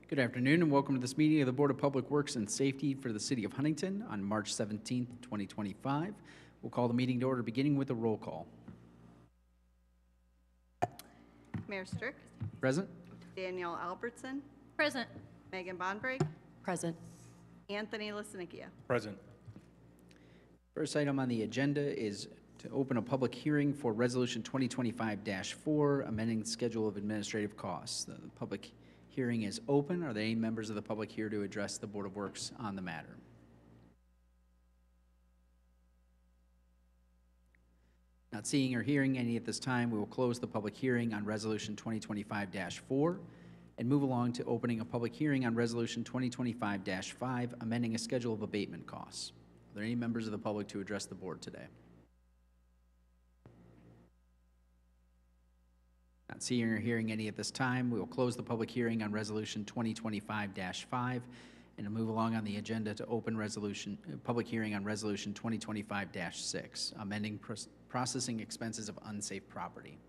Good afternoon and welcome to this meeting of the Board of Public Works and Safety for the City of Huntington on March 17th, 2025. We'll call the meeting to order beginning with a roll call. Mayor Strick, Present? Danielle Albertson, Present. Megan Bonbrake, Present. Anthony Lisinickia. Present. First item on the agenda is to open a public hearing for Resolution 2025-4, amending the schedule of administrative costs. The public hearing is open. Are there any members of the public here to address the Board of Works on the matter? Not seeing or hearing any at this time, we will close the public hearing on Resolution 2025-4 and move along to opening a public hearing on Resolution 2025-5, amending a schedule of abatement costs. Are there any members of the public to address the board today? Not seeing or hearing any at this time, we will close the public hearing on Resolution 2025-5 and move along on the agenda to open public hearing on Resolution 2025-6, amending processing expenses of unsafe property.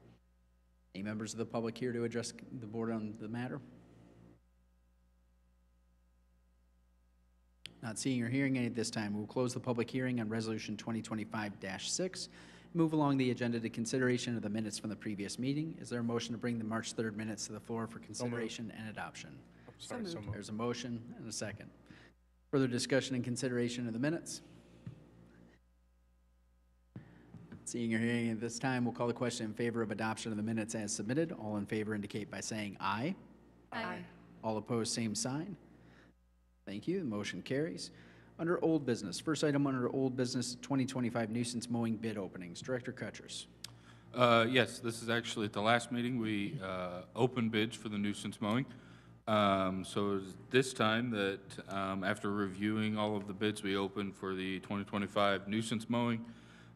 Any members of the public here to address the board on the matter? Not seeing or hearing any at this time, we will close the public hearing on Resolution 2025-6. Move along the agenda to consideration of the minutes from the previous meeting. Is there a motion to bring the March 3rd minutes to the floor for consideration and adoption? So moved. There's a motion and a second. Further discussion and consideration of the minutes? Seeing or hearing at this time, we'll call the question in favor of adoption of the minutes as submitted. All in favor indicate by saying aye. Aye. All opposed, same sign. Thank you. The motion carries. Under old business, first item under old business, 2025 nuisance mowing bid openings. Director Kutchers. Yes, this is actually at the last meeting, we opened bids for the nuisance mowing. So it was this time that after reviewing all of the bids we opened for the 2025 nuisance mowing,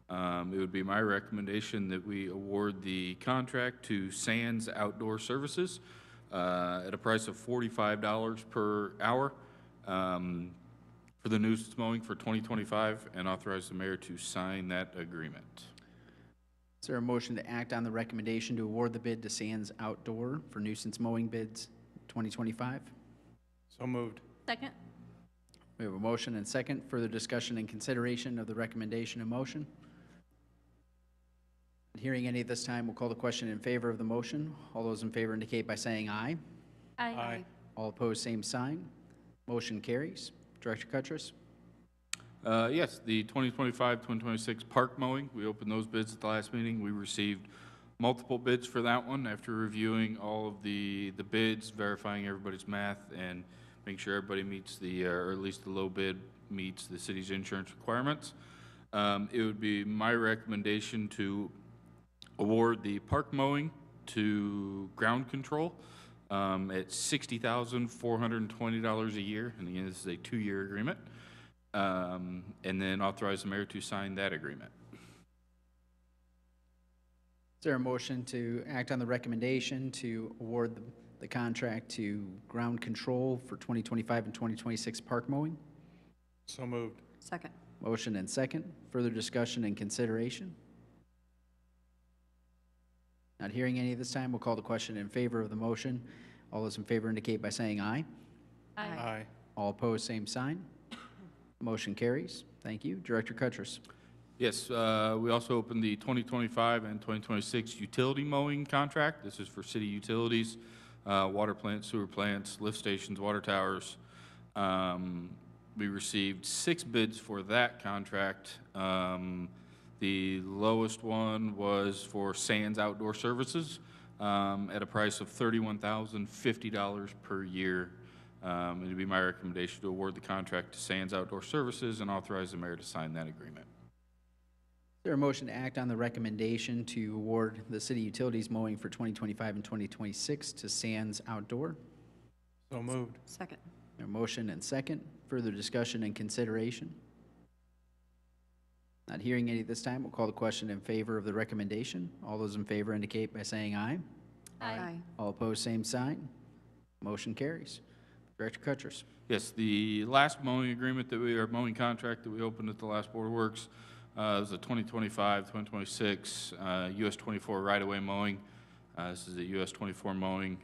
it would be my recommendation that we award the contract to Sands Outdoor Services at a price of $45 per hour for the nuisance mowing for 2025 and authorize the mayor to sign that agreement. Is there a motion to act on the recommendation to award the bid to Sands Outdoor for nuisance mowing bids 2025? So moved. Second. We have a motion and second. Further discussion and consideration of the recommendation and motion? Hearing any at this time, we'll call the question in favor of the motion. All those in favor indicate by saying aye. Aye. All opposed, same sign. Motion carries. Director Kutchers. Yes, the 2025-2026 park mowing, we opened those bids at the last meeting. We received multiple bids for that one after reviewing all of the bids, verifying everybody's math, and making sure everybody meets or at least the low bid meets the city's insurance requirements. It would be my recommendation to award the park mowing to Ground Control at $60,420 a year, and again, this is a 2-year agreement, and then authorize the mayor to sign that agreement. Is there a motion to act on the recommendation to award the contract to Ground Control for 2025 and 2026 park mowing? So moved. Second. Motion and second. Further discussion and consideration? Not hearing any at this time, we'll call the question in favor of the motion. All those in favor indicate by saying aye. Aye. All opposed, same sign. Motion carries. Thank you. Director Kutchers. Yes, we also opened the 2025 and 2026 utility mowing contract. This is for city utilities, water plants, sewer plants, lift stations, water towers. We received 6 bids for that contract. The lowest one was for Sands Outdoor Services at a price of $31,050 per year. It would be my recommendation to award the contract to Sands Outdoor Services and authorize the mayor to sign that agreement. Is there a motion to act on the recommendation to award the city utilities mowing for 2025 and 2026 to Sands Outdoor? So moved. Second. A motion and second. Further discussion and consideration? Not hearing any at this time, we'll call the question in favor of the recommendation. All those in favor indicate by saying aye. Aye. All opposed, same sign. Motion carries. Director Kutchers. Yes, the last mowing agreement mowing contract that we opened at the last Board of Works was a 2025-2026 US 24 right-of-way mowing. This is a US 24 mowing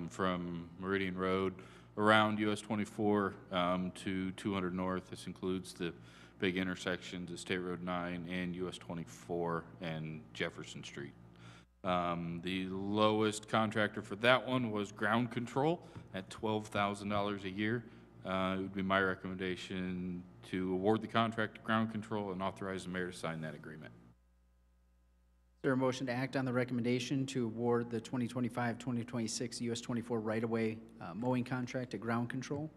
from Meridian Road around US 24 to 200 North. This includes the big intersections of State Road 9 and US 24 and Jefferson Street. The lowest contractor for that one was Ground Control at $12,000 a year. It would be my recommendation to award the contract to Ground Control and authorize the mayor to sign that agreement. Is there a motion to act on the recommendation to award the 2025-2026 US 24 right-of-way mowing contract to Ground Control?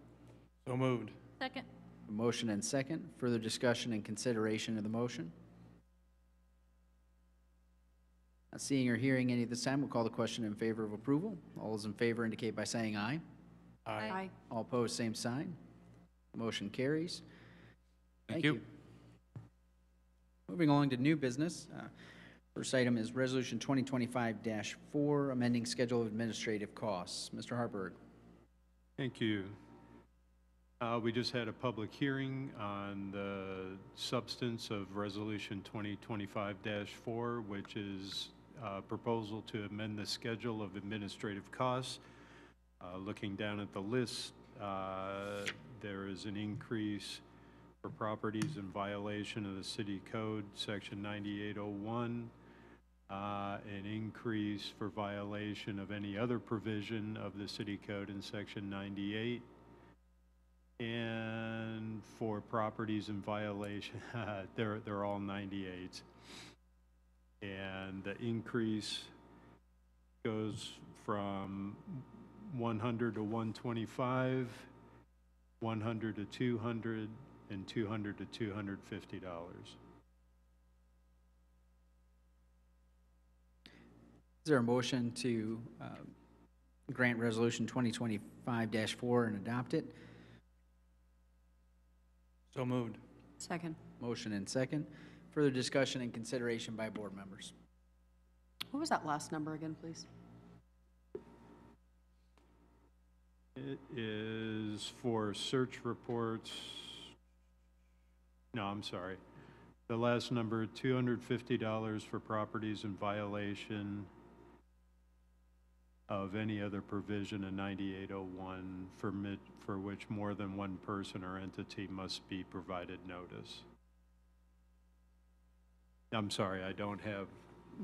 So moved. Second. A motion and second. Further discussion and consideration of the motion? Not seeing or hearing any at this time, we'll call the question in favor of approval. All those in favor indicate by saying aye. Aye. All opposed, same sign. Motion carries. Thank you. Moving along to new business. First item is Resolution 2025-4, amending schedule of administrative costs. Mr. Harburg. Thank you. We just had a public hearing on the substance of Resolution 2025-4, which is a proposal to amend the schedule of administrative costs. Looking down at the list, there is an increase for properties in violation of the city code, section 9801, an increase for violation of any other provision of the city code in section 98, and for properties in violation, they're all 98s. And the increase goes from 100 to 125, 100 to 200, and 200 to $250. Is there a motion to grant Resolution 2025-4 and adopt it? So moved. Second. Motion and second. Further discussion and consideration by board members. What was that last number again, please? It is for search reports. No, I'm sorry. The last number, $250 for properties in violation of any other provision in 9801 for which more than one person or entity must be provided notice. I'm sorry, I don't have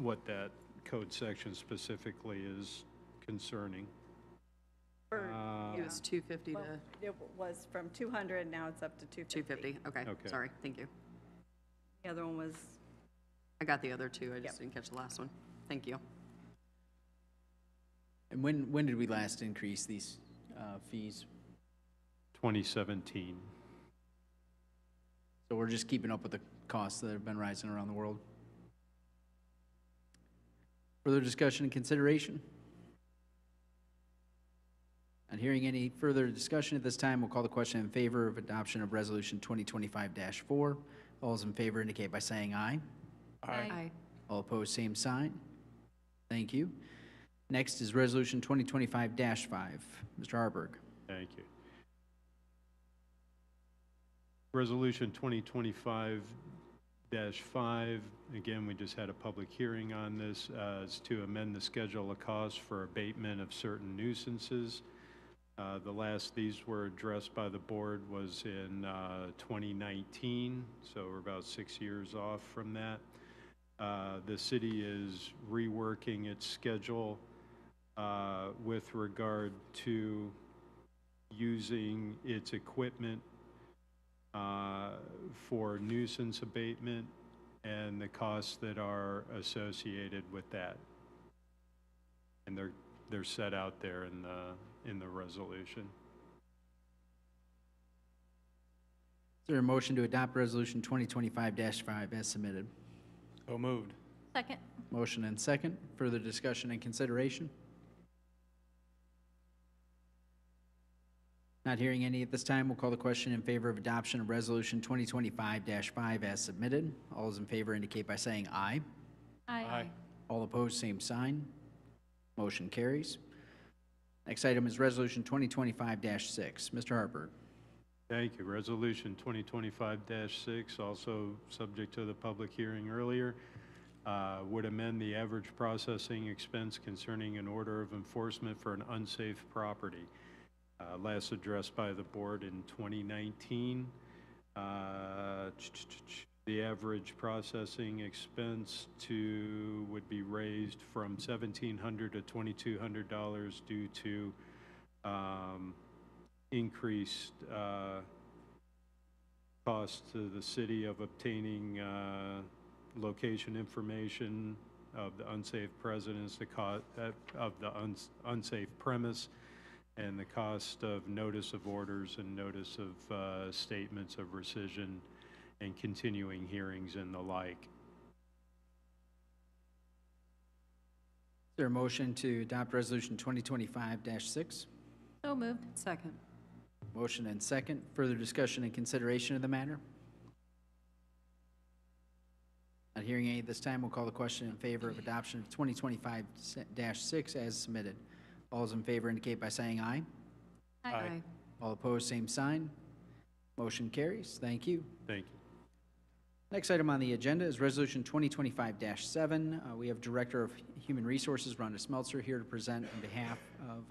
what that code section specifically is concerning. It was 250 to It was from 200, now it's up to 250. 250. Okay, Okay. sorry, thank you. The other one was, I got the other two, I Yep. just didn't catch the last one. Thank you. And when did we last increase these fees? 2017. So we're just keeping up with the costs that have been rising around the world. Further discussion and consideration? Not hearing any further discussion at this time, we'll call the question in favor of adoption of Resolution 2025-4. All those in favor indicate by saying aye. Aye. All opposed, same sign. Thank you. Next is Resolution 2025-5. Mr. Harburg. Thank you. Resolution 2025-5, again, we just had a public hearing on this, is to amend the schedule of costs for abatement of certain nuisances. The last these were addressed by the board was in 2019, so we're about 6 years off from that. The city is reworking its schedule with regard to using its equipment for nuisance abatement and the costs that are associated with that. And they're set out there in the resolution. Is there a motion to adopt Resolution 2025-5 as submitted? So moved. Second. Motion and second. Further discussion and consideration? Not hearing any at this time, we'll call the question in favor of adoption of Resolution 2025-5 as submitted. All those in favor indicate by saying aye. Aye. All opposed, same sign. Motion carries. Next item is Resolution 2025-6. Mr. Harburg. Thank you. Resolution 2025-6, also subject to the public hearing earlier, would amend the average processing expense concerning an order of enforcement for an unsafe property. last addressed by the board in 2019. The average processing expense would be raised from $1,700 to $2,200 due to increased cost to the city of obtaining location information of the unsafe residence, the cost of the unsafe premise, and the cost of notice of orders and notice of statements of rescission and continuing hearings and the like. Is there a motion to adopt Resolution 2025-6? So moved. Second. Motion and second. Further discussion and consideration of the matter? Not hearing any at this time, we'll call the question in favor of adoption of 2025-6 as submitted. All those in favor indicate by saying aye. Aye. All opposed, same sign. Motion carries. Thank you. Thank you. Next item on the agenda is Resolution 2025-7. We have Director of Human Resources, Rhonda Smeltzer, here to present on behalf of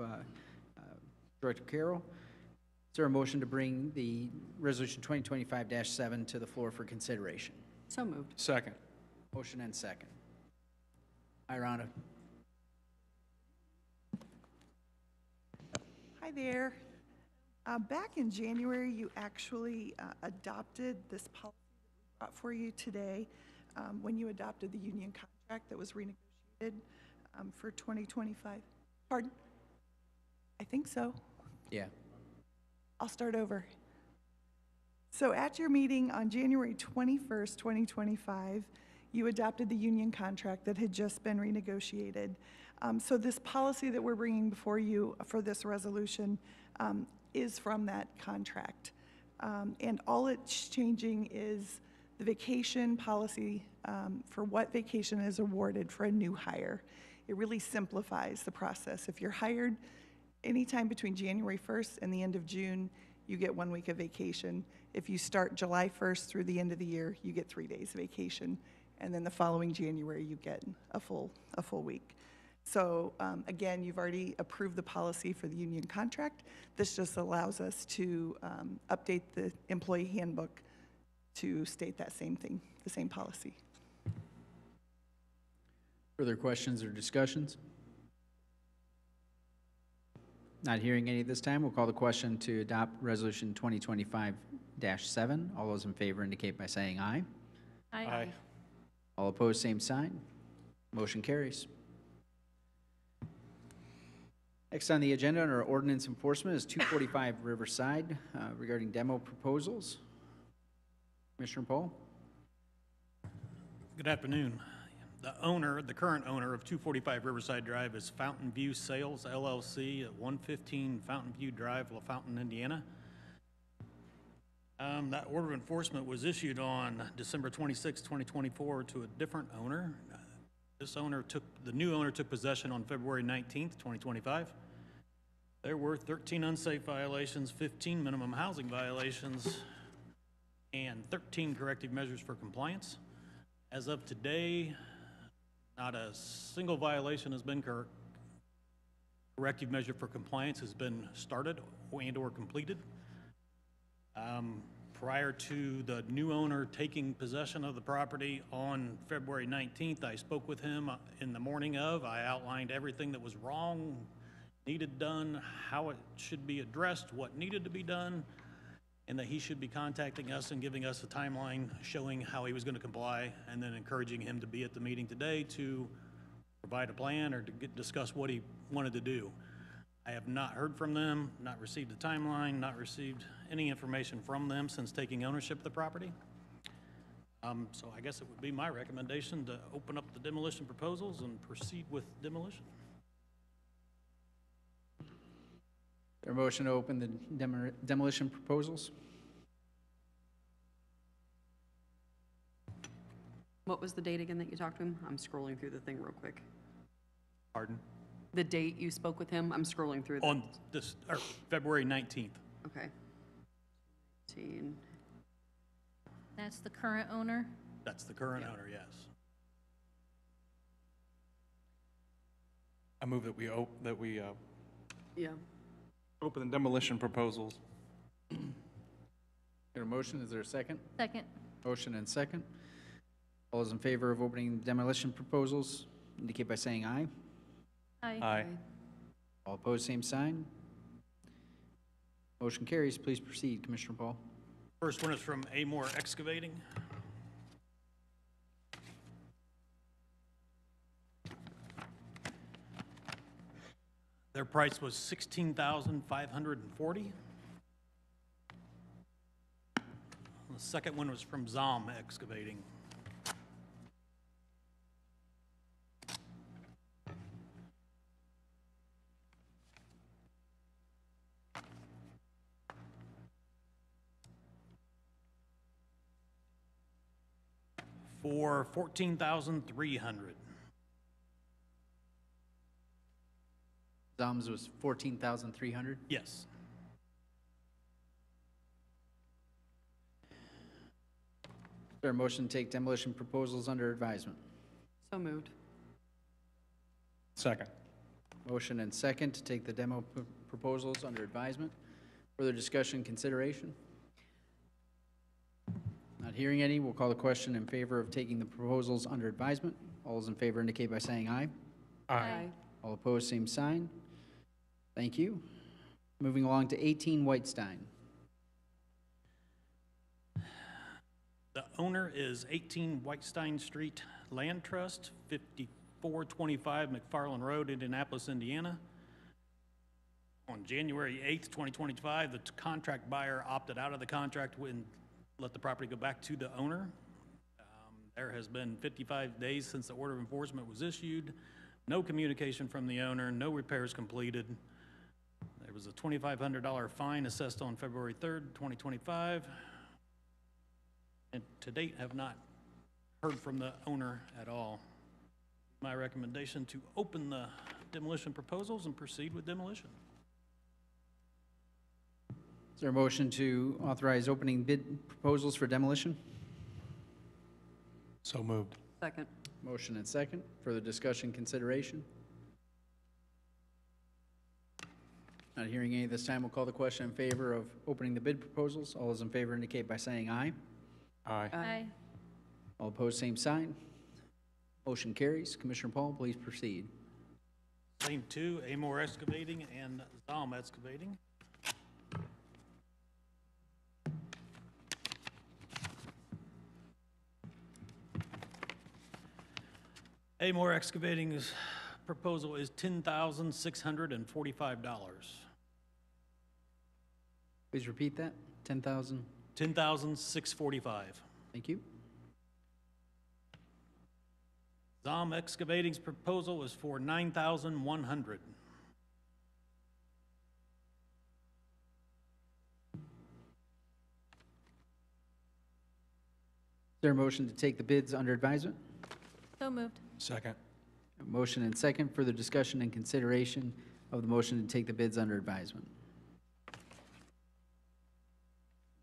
Director Carroll. Is there a motion to bring the Resolution 2025-7 to the floor for consideration? So moved. Second. Motion and second. Hi, Rhonda. Hi there. Back in January, you actually adopted this policy that we brought for you today when you adopted the union contract that was renegotiated for 2025. Pardon? I think so. Yeah. I'll start over. So at your meeting on January 21st, 2025, you adopted the union contract that had just been renegotiated. So this policy that we're bringing before you for this resolution is from that contract. And all it's changing is the vacation policy for what vacation is awarded for a new hire. It really simplifies the process. If you're hired anytime between January 1st and the end of June, you get 1 week of vacation. If you start July 1st through the end of the year, you get 3 days of vacation. And then the following January, you get a full week. So again, you've already approved the policy for the union contract. This just allows us to update the employee handbook to state that same thing, the same policy. Further questions or discussions? Not hearing any at this time, we'll call the question to adopt Resolution 2025-7. All those in favor indicate by saying aye. Aye. All opposed, same sign. Motion carries. Next on the agenda under ordinance enforcement is 245 Riverside regarding demo proposals. Commissioner Pohl? Good afternoon. The current owner of 245 Riverside Drive is Fountain View Sales LLC at 115 Fountain View Drive, LaFountain, Indiana. That order of enforcement was issued on December 26, 2024 to a different owner. The new owner took possession on February 19th, 2025. There were 13 unsafe violations, 15 minimum housing violations, and 13 corrective measures for compliance. As of today, not a single violation has been corrective measure for compliance has been started and or completed. Prior to the new owner taking possession of the property on February 19th, I spoke with him in the morning of. I outlined everything that was wrong, needed done, how it should be addressed, what needed to be done, and that he should be contacting us and giving us a timeline showing how he was going to comply, and then encouraging him to be at the meeting today to provide a plan or to discuss what he wanted to do. I have not heard from them, not received a timeline, not received any information from them since taking ownership of the property. So I guess it would be my recommendation to open up the demolition proposals and proceed with demolition. Is there a motion to open the demolition proposals? What was the date again that you talked to him? I'm scrolling through the thing real quick. Pardon? The date you spoke with him? I'm scrolling through. On this, or February 19th. Okay. 18. That's the current owner? That's the current owner, yes. I move that we, Yeah. Open the demolition proposals. Got a motion, is there a second? Second. Motion and second. All those in favor of opening demolition proposals indicate by saying aye. Aye. Aye. All opposed, same sign. Motion carries. Please proceed, Commissioner Paul. First one is from Amore Excavating. Their price was $16,540. The second one was from Zom Excavating. For $14,300. Zom's was 14,300. Yes. Is there a motion to take demolition proposals under advisement? So moved. Second. Motion and second to take the proposals under advisement. Further discussion, consideration? Not hearing any, we'll call the question in favor of taking the proposals under advisement. All those in favor indicate by saying aye. Aye. All opposed, same sign. Thank you. Moving along to 18 Whitestein. The owner is 18 Whitestein Street Land Trust, 5425 McFarland Road, Indianapolis, Indiana. On January 8th, 2025, the contract buyer opted out of the contract and let the property go back to the owner. There has been 55 days since the order of enforcement was issued. No communication from the owner, no repairs completed. There was a $2,500 fine assessed on February 3rd, 2025. And to date, have not heard from the owner at all. My recommendation to open the demolition proposals and proceed with demolition. Is there a motion to authorize opening bid proposals for demolition? So moved. Second. Motion and second. Further discussion, consideration? Not hearing any this time, we'll call the question in favor of opening the bid proposals. All those in favor indicate by saying aye. Aye. Aye. All opposed, same sign. Motion carries. Commissioner Paul, please proceed. Same two, Amore Excavating and Zom Excavating. Amore Excavating's proposal is $10,645. Please repeat that. 10,000. $10,645. Thank you. Zom Excavating's proposal is for $9,100. Is there a motion to take the bids under advisement? So moved. Second. A motion and second. Further discussion and consideration of the motion to take the bids under advisement.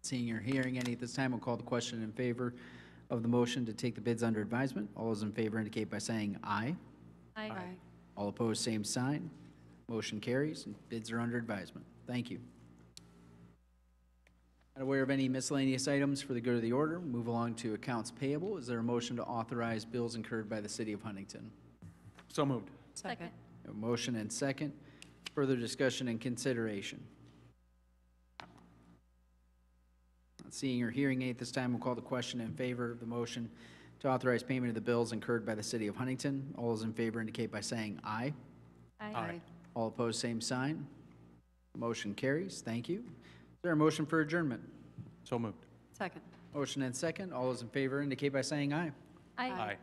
Seeing or hearing any at this time, we'll call the question in favor of the motion to take the bids under advisement. All those in favor indicate by saying aye. Aye. All opposed, same sign. Motion carries, and bids are under advisement. Thank you. Not aware of any miscellaneous items for the good of the order. Move along to accounts payable. Is there a motion to authorize bills incurred by the city of Huntington? So moved. Second. A motion and second. Further discussion and consideration. Not seeing or hearing any at this time, we'll call the question in favor of the motion to authorize payment of the bills incurred by the city of Huntington. All those in favor indicate by saying aye. Aye. All opposed, same sign. Motion carries. Thank you. Is there a motion for adjournment? So moved. Second. Motion and second. All those in favor indicate by saying aye. Aye.